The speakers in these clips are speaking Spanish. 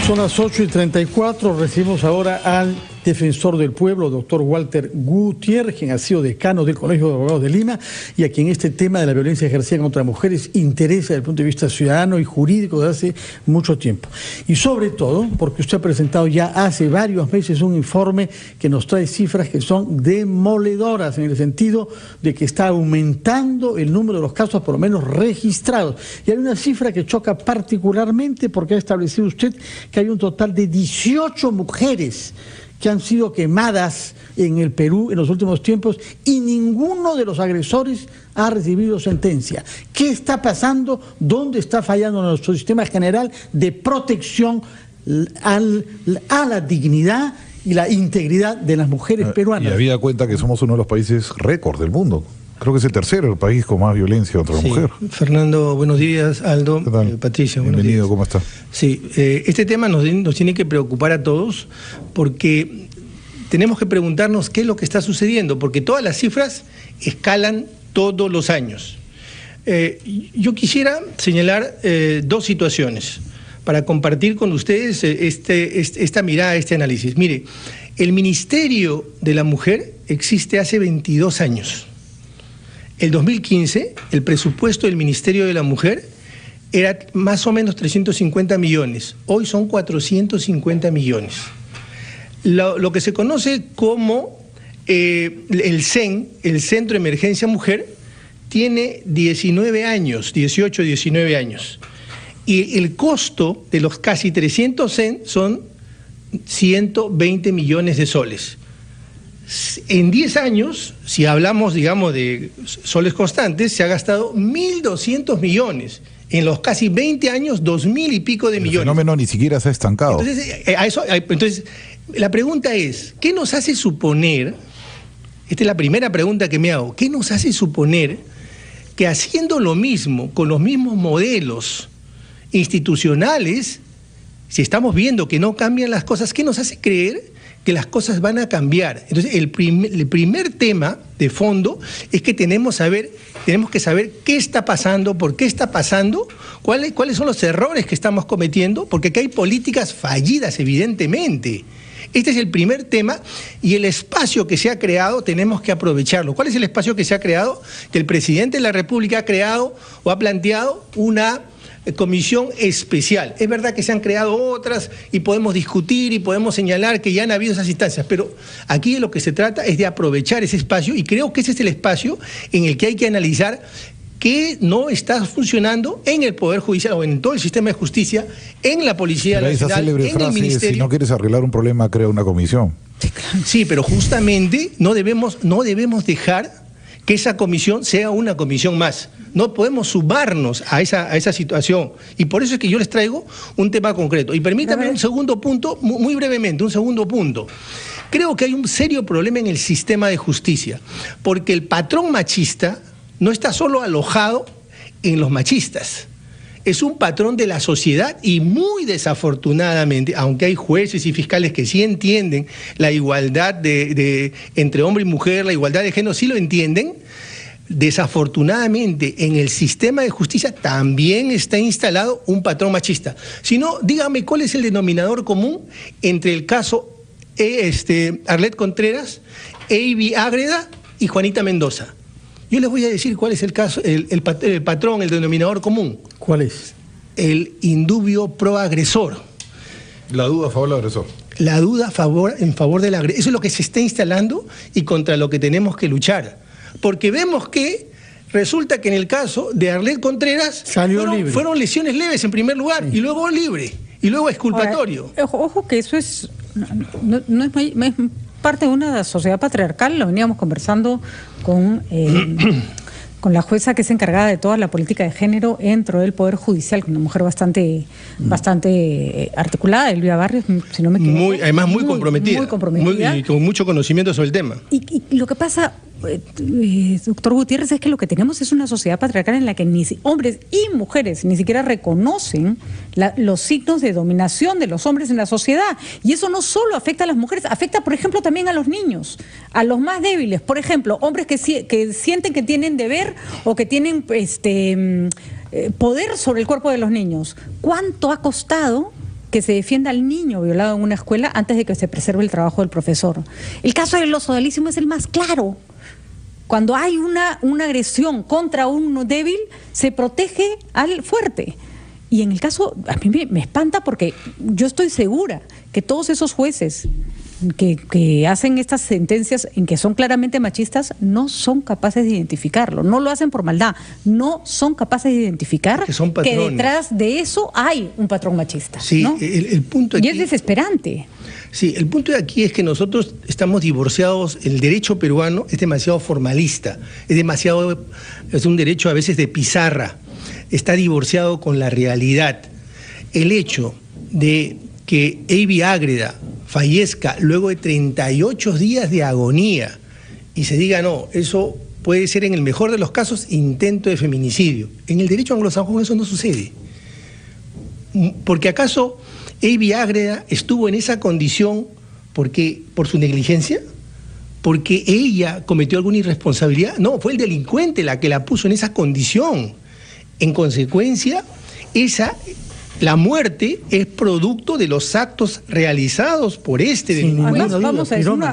Son las 8:34. Recibimos ahora al defensor del pueblo, doctor Walter Gutiérrez, quien ha sido decano del Colegio de Abogados de Lima y a quien este tema de la violencia ejercida contra mujeres interesa desde el punto de vista ciudadano y jurídico desde hace mucho tiempo. Y sobre todo, porque usted ha presentado ya hace varios meses un informe que nos trae cifras que son demoledoras en el sentido de que está aumentando el número de los casos, por lo menos registrados. Y hay una cifra que choca particularmente porque ha establecido usted que hay un total de 18 mujeres que han sido quemadas en el Perú en los últimos tiempos y ninguno de los agresores ha recibido sentencia. ¿Qué está pasando? ¿Dónde está fallando nuestro sistema general de protección a la dignidad y la integridad de las mujeres peruanas? Y habida cuenta que somos uno de los países récord del mundo. Creo que es el tercero, el país con más violencia contra la mujer. Fernando, buenos días. Aldo, Patricia, buenos días. Bienvenido, ¿cómo está? Sí, este tema nos tiene que preocupar a todos porque tenemos que preguntarnos qué es lo que está sucediendo, porque todas las cifras escalan todos los años. Yo quisiera señalar dos situaciones para compartir con ustedes esta mirada, este análisis. Mire, el Ministerio de la Mujer existe hace 22 años. El 2015, el presupuesto del Ministerio de la Mujer era más o menos 350 millones. Hoy son 450 millones. Lo que se conoce como el CEN, el Centro de Emergencia Mujer, tiene 19 años, 18, 19 años. Y el costo de los casi 300 CEN son 120 millones de soles. En 10 años, si hablamos, digamos, de soles constantes, se ha gastado 1.200 millones. En los casi 20 años, 2.000 y pico de millones. El fenómeno ni siquiera se ha estancado. Entonces, la pregunta es, ¿qué nos hace suponer? Esta es la primera pregunta que me hago. ¿Qué nos hace suponer que haciendo lo mismo, con los mismos modelos institucionales, si estamos viendo que no cambian las cosas, ¿qué nos hace creer que las cosas van a cambiar? Entonces, el primer tema de fondo es que tenemos que saber qué está pasando, por qué está pasando, cuáles son los errores que estamos cometiendo, porque aquí hay políticas fallidas, evidentemente. Este es el primer tema y el espacio que se ha creado tenemos que aprovecharlo. ¿Cuál es el espacio que se ha creado? Que el presidente de la República ha creado o ha planteado una comisión especial. Es verdad que se han creado otras y podemos discutir y podemos señalar que ya han habido esas instancias, pero aquí de lo que se trata es de aprovechar ese espacio y creo que ese es el espacio en el que hay que analizar qué no está funcionando en el Poder Judicial o en todo el sistema de justicia, en la Policía Nacional, en el Ministerio. Si no quieres arreglar un problema, crea una comisión. Sí, pero justamente no debemos dejar que esa comisión sea una comisión más. No podemos sumarnos a esa situación. Y por eso es que yo les traigo un tema concreto. Y permítame un segundo punto, muy brevemente, un segundo punto. Creo que hay un serio problema en el sistema de justicia, porque el patrón machista no está solo alojado en los machistas. Es un patrón de la sociedad y muy desafortunadamente, aunque hay jueces y fiscales que sí entienden la igualdad entre hombre y mujer, la igualdad de género, sí lo entienden, desafortunadamente en el sistema de justicia también está instalado un patrón machista. Si no, dígame cuál es el denominador común entre el caso Arlet Contreras, Eivy Ágreda y Juanita Mendoza. Yo les voy a decir cuál es el caso, el patrón, el denominador común. ¿Cuál es? El indubio pro agresor. La duda a favor del agresor. La duda en favor del agresor. Eso es lo que se está instalando y contra lo que tenemos que luchar. Porque vemos que resulta que en el caso de Arlet Contreras fueron lesiones leves en primer lugar y luego libre y luego exculpatorio. Ahora, ojo que eso es parte de una sociedad patriarcal. Lo veníamos conversando con la jueza que es encargada de toda la política de género dentro del Poder Judicial, una mujer bastante articulada, Elvia Barrios, si no me equivoco. Además muy comprometida. Y con mucho conocimiento sobre el tema. Y lo que pasa, doctor Gutiérrez, es que lo que tenemos es una sociedad patriarcal en la que ni hombres y mujeres ni siquiera reconocen los signos de dominación de los hombres en la sociedad. Y eso no solo afecta a las mujeres, afecta, por ejemplo, también a los niños, a los más débiles. Por ejemplo, hombres que sienten que tienen deber o que tienen poder sobre el cuerpo de los niños. ¿Cuánto ha costado que se defienda al niño violado en una escuela antes de que se preserve el trabajo del profesor. El caso del sodalicismo es el más claro. Cuando hay una agresión contra un débil, se protege al fuerte. Y en el caso, a mí me espanta porque yo estoy segura que todos esos jueces que hacen estas sentencias en que son claramente machistas no son capaces de identificarlo, no lo hacen por maldad, no son capaces de identificar que detrás de eso hay un patrón machista. Sí, ¿no? el punto aquí, y es desesperante. Sí, el punto de aquí es que nosotros estamos divorciados, el derecho peruano es demasiado formalista, es un derecho a veces de pizarra, está divorciado con la realidad. El hecho de que Eyvi Ágreda fallezca luego de 38 días de agonía y se diga no, eso puede ser en el mejor de los casos intento de feminicidio. En el derecho anglosajón eso no sucede. Porque ¿acaso Eyvi Ágreda estuvo en esa condición por su negligencia? ¿Porque ella cometió alguna irresponsabilidad? No, fue el delincuente la que la puso en esa condición. En consecuencia, la muerte es producto de los actos realizados por este delincuente.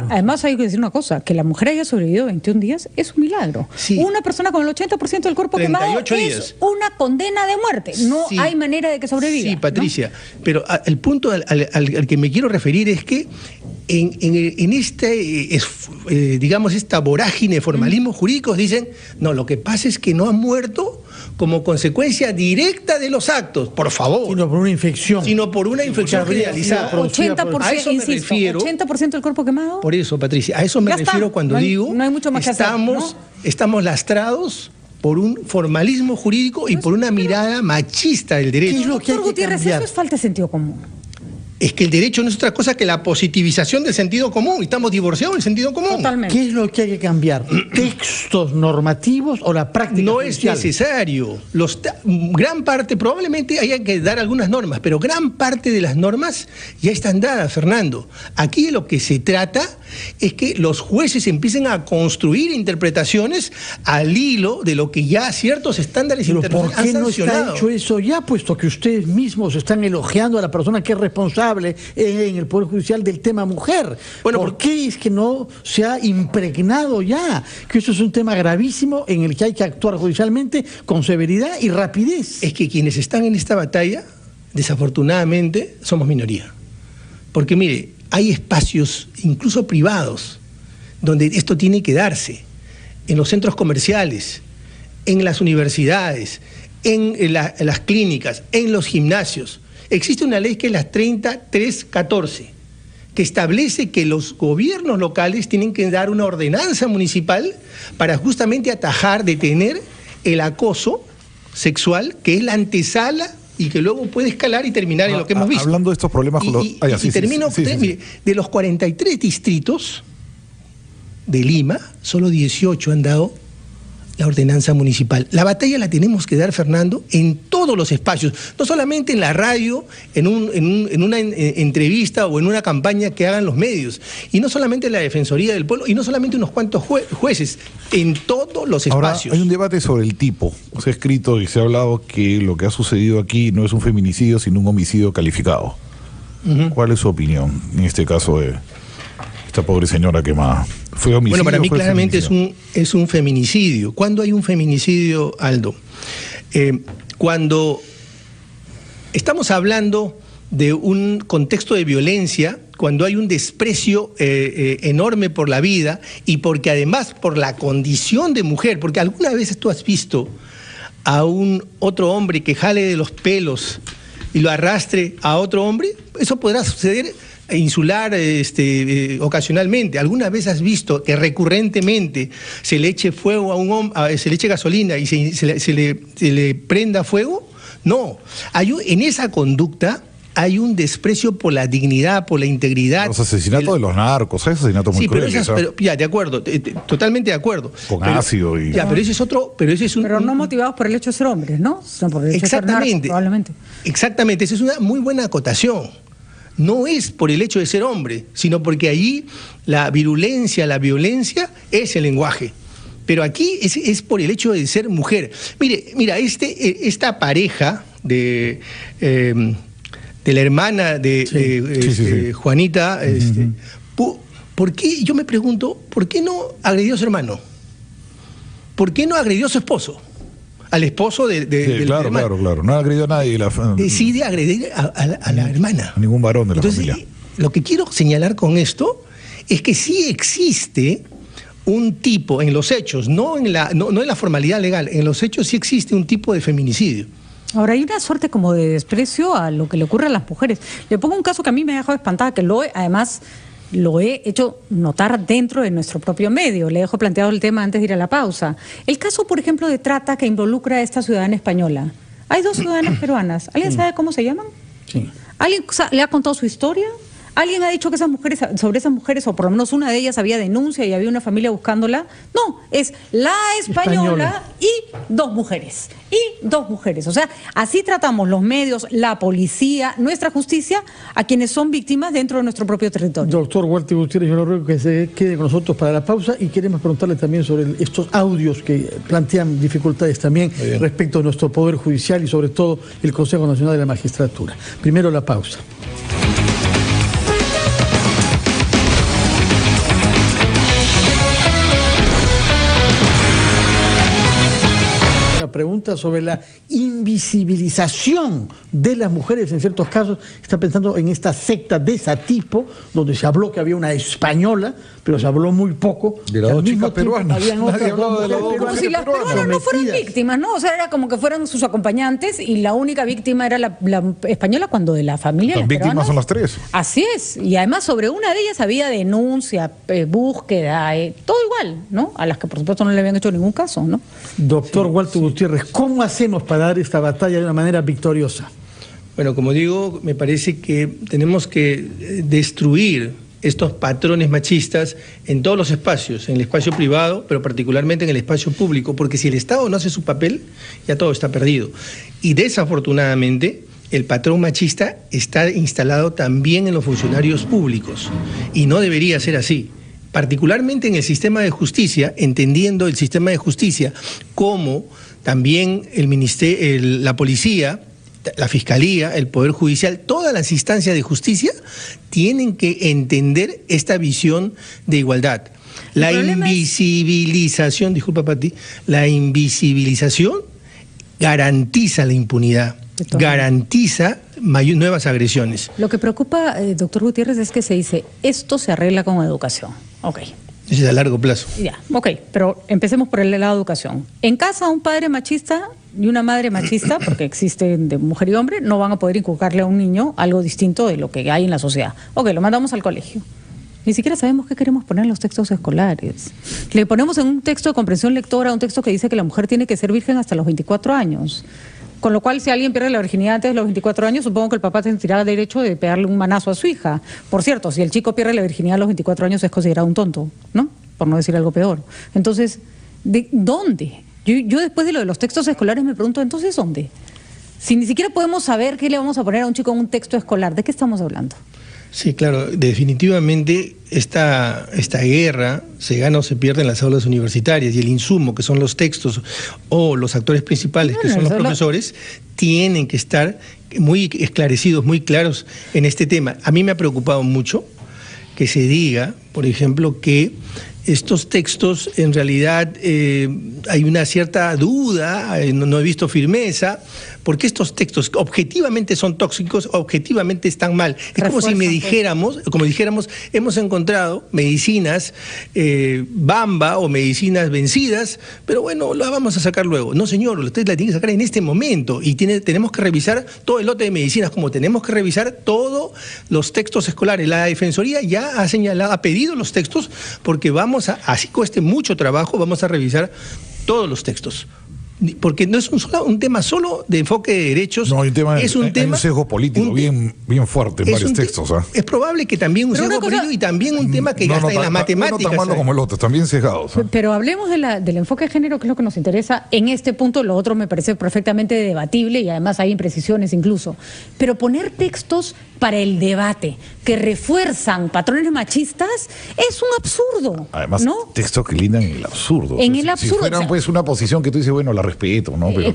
Además hay que decir una cosa, que la mujer haya sobrevivido 21 días es un milagro. Sí. Una persona con el 80% del cuerpo quemado es una condena de muerte. No hay manera de que sobreviva. Sí, Patricia, ¿no? Pero el punto al que me quiero referir es que en digamos, esta vorágine de formalismos jurídicos dicen, no, lo que pasa es que no han muerto como consecuencia directa de los actos, por favor. Sino por una infección. Sino por una infección generalizada. 80%, a eso me refiero. 80% del cuerpo quemado. Por eso, Patricia, a eso me refiero cuando digo, no hay mucho más estamos lastrados por un formalismo jurídico y por una mirada machista del derecho. ¿Qué es lo que hay que cambiar? Eso es falta de sentido común. Es que el derecho no es otra cosa que la positivización del sentido común. Estamos divorciados del sentido común. Totalmente. ¿Qué es lo que hay que cambiar? ¿Textos normativos o la práctica no judicial? Es necesario. Gran parte, probablemente haya que dar algunas normas, pero gran parte de las normas ya están dadas, Fernando. Aquí de lo que se trata es que los jueces empiecen a construir interpretaciones al hilo de lo que ya ciertos estándares internacionales han sancionado. ¿Por qué no está hecho eso ya, puesto que ustedes mismos están elogiando a la persona que es responsable en el Poder Judicial del tema mujer? Bueno, ¿por qué es que no se ha impregnado ya? Que eso es un tema gravísimo en el que hay que actuar judicialmente con severidad y rapidez. Es que quienes están en esta batalla, desafortunadamente, somos minoría. Porque mire, hay espacios, incluso privados, donde esto tiene que darse. En los centros comerciales, en las universidades, en las clínicas, en los gimnasios. Existe una ley que es la 30314, que establece que los gobiernos locales tienen que dar una ordenanza municipal para justamente atajar, detener el acoso sexual, que es la antesala y que luego puede escalar y terminar en lo que hemos visto. Hablando de estos problemas... Mire, de los 43 distritos de Lima, solo 18 han dado la ordenanza municipal. La batalla la tenemos que dar, Fernando, en todos los espacios, no solamente en la radio, en una entrevista o en una campaña que hagan los medios, y no solamente en la Defensoría del Pueblo, y no solamente unos cuantos jueces, en todos los espacios. Ahora, hay un debate sobre el tipo. Se ha escrito y se ha hablado que lo que ha sucedido aquí no es un feminicidio, sino un homicidio calificado. ¿Cuál es su opinión en este caso de esta pobre señora quemada? ¿Fue homicidio? Bueno, para mí claramente es un feminicidio. ¿Cuándo hay un feminicidio, Aldo? Cuando estamos hablando de un contexto de violencia, cuando hay un desprecio enorme por la vida y porque además por la condición de mujer, porque alguna vez tú has visto a un otro hombre que jale de los pelos y lo arrastre a otro hombre, eso podrá suceder insular ocasionalmente. ¿Alguna vez has visto que recurrentemente se le eche fuego a un hombre, se le eche gasolina y se le prenda fuego? No. En esa conducta hay un desprecio por la dignidad, por la integridad. Los asesinatos de los narcos, asesinatos muy crueles. Pero ya, de acuerdo, totalmente de acuerdo. Con ácido y... Ya, pero ese es otro... Pero no motivados por el hecho de ser hombres, ¿no? Sino por el hecho de ser narcos, probablemente. Exactamente, esa es una muy buena acotación. No es por el hecho de ser hombre, sino porque allí la violencia es el lenguaje. Pero aquí es por el hecho de ser mujer. Mira, esta pareja de de la hermana de Juanita, ¿por qué? Yo me pregunto, ¿por qué no agredió a su hermano? ¿Por qué no agredió a su esposo? Al esposo del hermano. Claro. No agredió a nadie. Decide agredir a la hermana. A ningún varón de la familia. Lo que quiero señalar con esto es que sí existe un tipo, en los hechos, no en la formalidad legal, en los hechos sí existe un tipo de feminicidio. Ahora, hay una suerte como de desprecio a lo que le ocurre a las mujeres. Le pongo un caso que a mí me ha dejado espantada, que además lo he hecho notar dentro de nuestro propio medio. Le dejo planteado el tema antes de ir a la pausa. El caso, por ejemplo, de trata que involucra a esta ciudadana española. Hay 2 ciudadanas peruanas. ¿Alguien sabe cómo se llaman? Sí. ¿Alguien le ha contado su historia? ¿Alguien ha dicho que sobre esas mujeres, o por lo menos una de ellas, había denuncia y había una familia buscándola? No, es la española y 2 mujeres. O sea, así tratamos los medios, la policía, nuestra justicia, a quienes son víctimas dentro de nuestro propio territorio. Doctor Walter Gutiérrez, yo le ruego que se quede con nosotros para la pausa y queremos preguntarle también sobre estos audios que plantean dificultades también respecto a nuestro Poder Judicial y sobre todo el Consejo Nacional de la Magistratura. Primero la pausa. Pregunta sobre la invisibilización de las mujeres en ciertos casos. Está pensando en esta secta de Satipo, donde se habló que había una española, pero se habló muy poco. De las 2 chicas peruanas. Como si las peruanas no fueran víctimas, ¿no? O sea, era como que fueran sus acompañantes y la única víctima era la española, cuando de la familia. Las víctimas peruanas son las 3. Así es. Y además sobre una de ellas había denuncia, búsqueda, todo igual, ¿no? A las que por supuesto no le habían hecho ningún caso, ¿no? Doctor Walter Gutiérrez, ¿cómo hacemos para dar esta batalla de una manera victoriosa? Bueno, como digo, me parece que tenemos que destruir estos patrones machistas en todos los espacios, en el espacio privado, pero particularmente en el espacio público, porque si el Estado no hace su papel, ya todo está perdido. Y desafortunadamente, el patrón machista está instalado también en los funcionarios públicos, y no debería ser así. Particularmente en el sistema de justicia, entendiendo el sistema de justicia como también la policía, la fiscalía, el Poder Judicial, todas las instancias de justicia tienen que entender esta visión de igualdad. La invisibilización, disculpa Pati, la invisibilización garantiza la impunidad, garantiza nuevas agresiones. Lo que preocupa, doctor Gutiérrez, es que se dice, esto se arregla con educación. Ok. Es a largo plazo. Ya, ok, pero empecemos por el lado de educación. En casa, un padre machista y una madre machista, porque existen de mujer y hombre, no van a poder inculcarle a un niño algo distinto de lo que hay en la sociedad. Ok, lo mandamos al colegio. Ni siquiera sabemos qué queremos poner en los textos escolares. Le ponemos en un texto de comprensión lectora un texto que dice que la mujer tiene que ser virgen hasta los 24 años. Con lo cual, si alguien pierde la virginidad antes de los 24 años, supongo que el papá tendrá derecho de pegarle un manazo a su hija. Por cierto, si el chico pierde la virginidad a los 24 años es considerado un tonto, ¿no? Por no decir algo peor. Entonces, ¿de dónde? Yo después de lo de los textos escolares me pregunto, ¿entonces dónde? Si ni siquiera podemos saber qué le vamos a poner a un chico en un texto escolar, ¿de qué estamos hablando? Sí, claro, definitivamente esta guerra se gana o se pierde en las aulas universitarias, y el insumo, que son los textos, o los actores principales, que son los profesores, tienen que estar muy esclarecidos, muy claros en este tema. A mí me ha preocupado mucho que se diga, por ejemplo, que estos textos en realidad hay una cierta duda, no he visto firmeza, porque estos textos objetivamente son tóxicos, objetivamente están mal. Es como si dijéramos, hemos encontrado medicinas Bamba o medicinas vencidas, pero bueno, la vamos a sacar luego. No, señor, usted la tiene que sacar en este momento, y tenemos que revisar todo el lote de medicinas, como tenemos que revisar todos los textos escolares. La Defensoría ya ha pedido los textos, porque así cueste mucho trabajo, vamos a revisar todos los textos. Porque no es un tema solo de enfoque de derechos. No, hay un sesgo político bien fuerte en varios textos. Es probable que también un sesgo político, y también un tema que está en las matemáticas. No tan malo como el otro, también sesgados. Pero hablemos del enfoque de género, que es lo que nos interesa en este punto. Lo otro me parece perfectamente debatible, y además hay imprecisiones incluso. Pero poner textos para el debate que refuerzan patrones machistas es un absurdo. Además, ¿no? textos que lindan en el absurdo. En el absurdo. Si fueran pues una posición que tú dices, bueno, la respeto, ¿no? Pero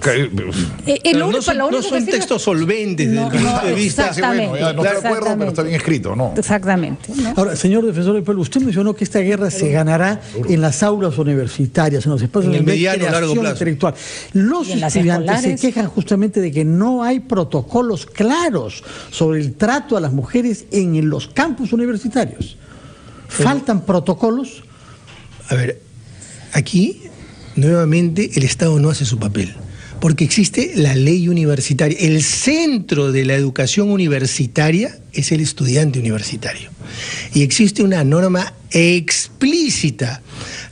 no son textos solventes desde el punto de vista. Bueno, ya no estoy de acuerdo, pero está bien escrito, ¿no? Exactamente. ¿No? Ahora, señor defensor del pueblo, usted mencionó que esta guerra se ganará en las aulas universitarias, en los espacios en el de mediano largo plazo intelectual. Los estudiantes se quejan justamente de que no hay protocolos claros sobre el trato a las mujeres en los campus universitarios. ¿Faltan protocolos? A ver, aquí nuevamente el Estado no hace su papel, porque existe la ley universitaria. El centro de la educación universitaria es el estudiante universitario. Y existe una norma explícita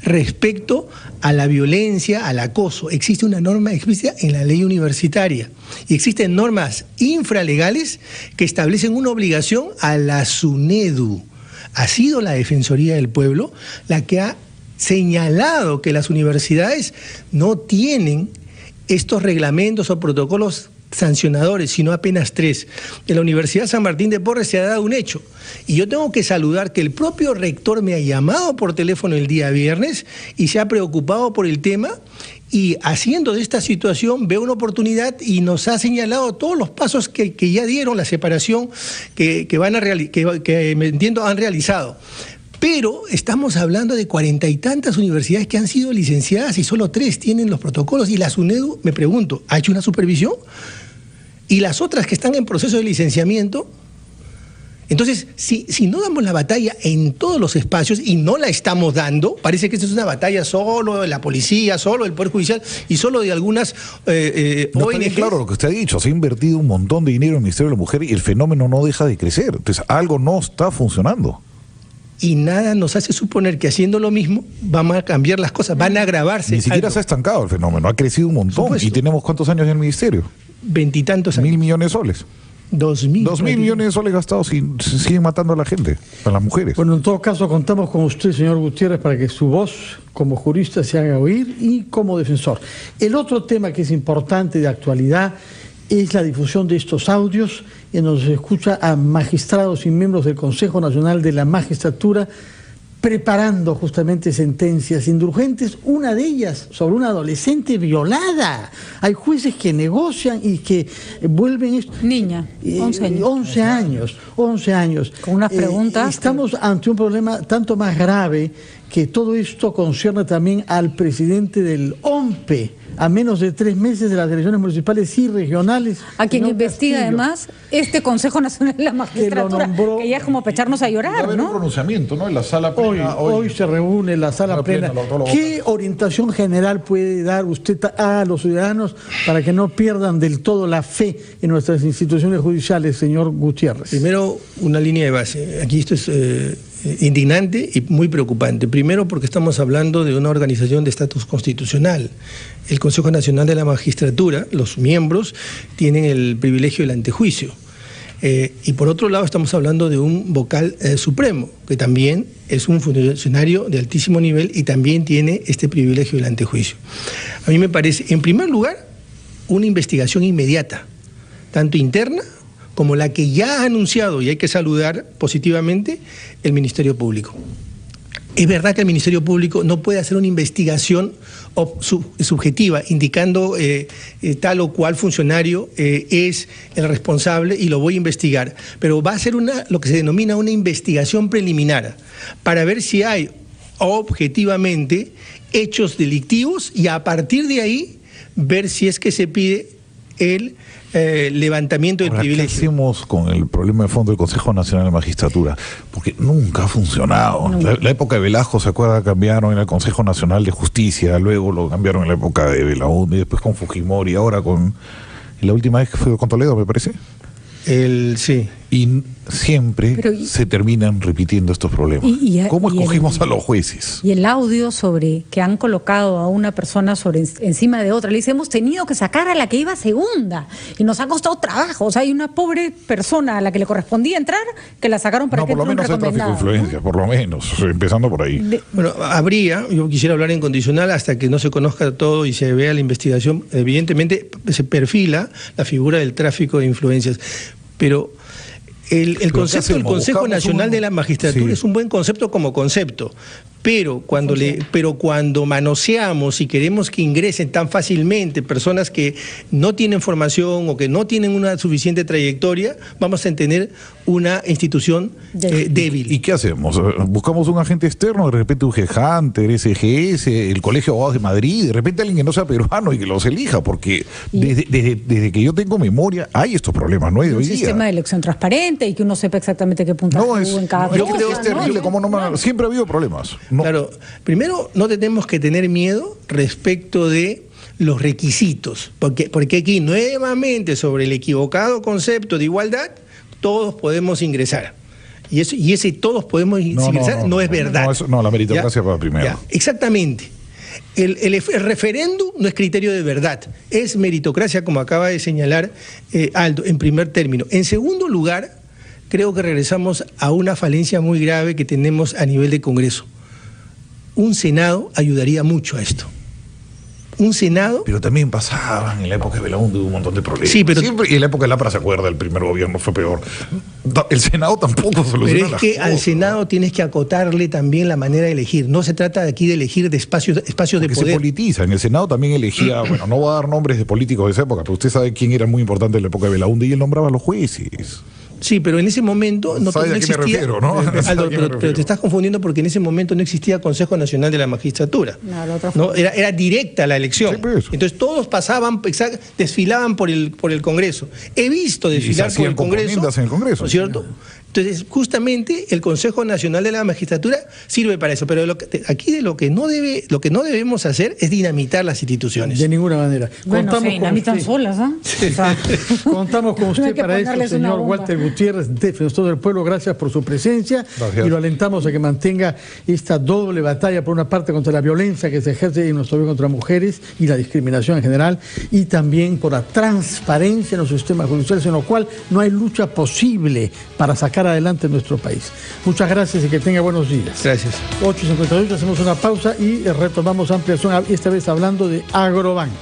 respecto a la violencia, al acoso. Existe una norma explícita en la ley universitaria. Y existen normas infralegales que establecen una obligación a la SUNEDU. Ha sido la Defensoría del Pueblo la que ha señalado que las universidades no tienen estos reglamentos o protocolos sancionadores, sino apenas 3. En la Universidad San Martín de Porres se ha dado un hecho. Y yo tengo que saludar que el propio rector me ha llamado por teléfono el día viernes y se ha preocupado por el tema, y haciendo de esta situación veo una oportunidad y nos ha señalado todos los pasos que ya dieron, la separación que me entiendo han realizado. Pero estamos hablando de 40 y tantas universidades que han sido licenciadas y solo 3 tienen los protocolos. Y la SUNEDU, me pregunto, ¿ha hecho una supervisión? ¿Y las otras que están en proceso de licenciamiento? Entonces, si no damos la batalla en todos los espacios, y no la estamos dando, parece que esta es una batalla solo de la policía, solo del Poder Judicial y solo de algunas ONGs. Claro, lo que usted ha dicho, se ha invertido un montón de dinero en el Ministerio de la Mujer y el fenómeno no deja de crecer. Entonces, algo no está funcionando. Y nada nos hace suponer que haciendo lo mismo vamos a cambiar las cosas, van a agravarse. Ni siquiera se ha estancado el fenómeno, ha crecido un montón. ¿Y tenemos cuántos años en el Ministerio? 20 y tantos años. 1.000 millones de soles. 2.000 millones de soles gastados y se siguen matando a la gente, a las mujeres. Bueno, en todo caso contamos con usted, señor Gutiérrez, para que su voz como jurista se haga oír y como defensor. El otro tema que es importante de actualidad es la difusión de estos audios en donde se escucha a magistrados y miembros del Consejo Nacional de la Magistratura preparando justamente sentencias indulgentes, una de ellas sobre una adolescente violada. Hay jueces que negocian y que vuelven esto. Niña, 11 años. 11 años. Con unas preguntas. Estamos ante un problema tanto más grave que todo esto concierne también al presidente del OMPE, a menos de 3 meses de las elecciones municipales y regionales. A quien investiga además este Consejo Nacional de la Magistratura, que ya es como para echarnos a llorar, ¿no? Un pronunciamiento, ¿no? En la sala plena. Hoy se reúne la sala plena. ¿Qué orientación general puede dar usted a los ciudadanos para que no pierdan del todo la fe en nuestras instituciones judiciales, señor Gutiérrez? Primero, una línea de base. Aquí esto es indignante y muy preocupante. Primero, porque estamos hablando de una organización de estatus constitucional. El Consejo Nacional de la Magistratura, los miembros, tienen el privilegio del antejuicio. Y por otro lado, estamos hablando de un vocal supremo, que también es un funcionario de altísimo nivel y también tiene este privilegio del antejuicio. A mí me parece, en primer lugar, una investigación inmediata, tanto interna como la que ya ha anunciado, y hay que saludar positivamente, el Ministerio Público. Es verdad que el Ministerio Público no puede hacer una investigación subjetiva, indicando tal o cual funcionario es el responsable y lo voy a investigar, pero va a ser lo que se denomina una investigación preliminar, para ver si hay objetivamente hechos delictivos y a partir de ahí ver si es que se pide el levantamiento del privilegio. ¿Qué hacemos con el problema de fondo del Consejo Nacional de la Magistratura? Porque nunca ha funcionado. La época de Velasco, ¿se acuerda? Cambiaron en el Consejo Nacional de Justicia, luego lo cambiaron en la época de Belaúnde, y después con Fujimori, ahora con... la última vez que fue con Toledo, me parece. Sí. Y siempre se terminan repitiendo estos problemas. ¿Cómo escogimos a los jueces? Y el audio sobre que han colocado a una persona encima de otra, le dice, hemos tenido que sacar a la que iba segunda y nos ha costado trabajo. O sea, hay una pobre persona a la que le correspondía entrar que la sacaron para que entre un recomendado. Por lo menos el tráfico de influencias, por lo menos, empezando por ahí. Bueno, yo quisiera hablar en condicional hasta que no se conozca todo y se vea la investigación. Evidentemente se perfila la figura del tráfico de influencias, pero el concepto del Consejo Nacional de la Magistratura es un buen concepto como concepto, Pero cuando manoseamos y queremos que ingresen tan fácilmente personas que no tienen formación o que no tienen una suficiente trayectoria, vamos a tener una institución débil. ¿Y qué hacemos? ¿Buscamos un agente externo? De repente un G-Hunter, SGS, el Colegio de Abogados de Madrid, de repente alguien que no sea peruano y que los elija, porque desde que yo tengo memoria hay estos problemas, ¿no? Un sistema de elección transparente y que uno sepa exactamente qué puntaje hubo en cada yo creo que es terrible, siempre ha habido problemas. Claro, primero no tenemos que tener miedo respecto de los requisitos, porque aquí nuevamente sobre el equivocado concepto de igualdad, todos podemos ingresar. Y ese todos podemos ingresar no es verdad. No, la meritocracia va primero. Ya, exactamente. El referéndum no es criterio de verdad, es meritocracia, como acaba de señalar Aldo, en primer término. En segundo lugar, creo que regresamos a una falencia muy grave que tenemos a nivel de Congreso. Un Senado ayudaría mucho a esto. Un Senado... Pero también pasaban en la época de Belaúnde un montón de problemas. Sí, pero... Siempre, y en la época de Lapra se acuerda, el primer gobierno fue peor. El Senado tampoco soluciona. Pero es que al Senado tienes que acotarle también la manera de elegir. No se trata de aquí de elegir de espacios de poder. Se politiza. En el Senado también elegía, bueno, no voy a dar nombres de políticos de esa época, pero usted sabe quién era muy importante en la época de Belaúnde y él nombraba a los jueces. Sí, pero en ese momento no existía. Me refiero, ¿no? Aldo, pero te estás confundiendo porque en ese momento no existía Consejo Nacional de la Magistratura. No, era directa la elección. Sí, pues. Entonces todos pasaban, desfilaban por el Congreso. He visto desfilar por el Congreso. En el Congreso, ¿no es cierto? Entonces, justamente el Consejo Nacional de la Magistratura sirve para eso. Pero aquí lo que no debemos hacer es dinamitar las instituciones. De ninguna manera. Bueno, se dinamitan solas, ¿no? Sí. O sea, contamos con usted para eso, señor Walter Gutiérrez, defensor del pueblo. Gracias por su presencia. Gracias. Y lo alentamos a que mantenga esta doble batalla, por una parte contra la violencia que se ejerce en nuestro país contra mujeres y la discriminación en general, y también por la transparencia en los sistemas judiciales, en lo cual no hay lucha posible para sacar adelante en nuestro país. Muchas gracias y que tenga buenos días. Gracias. 8:58, hacemos una pausa y retomamos ampliación, esta vez hablando de Agrobanco.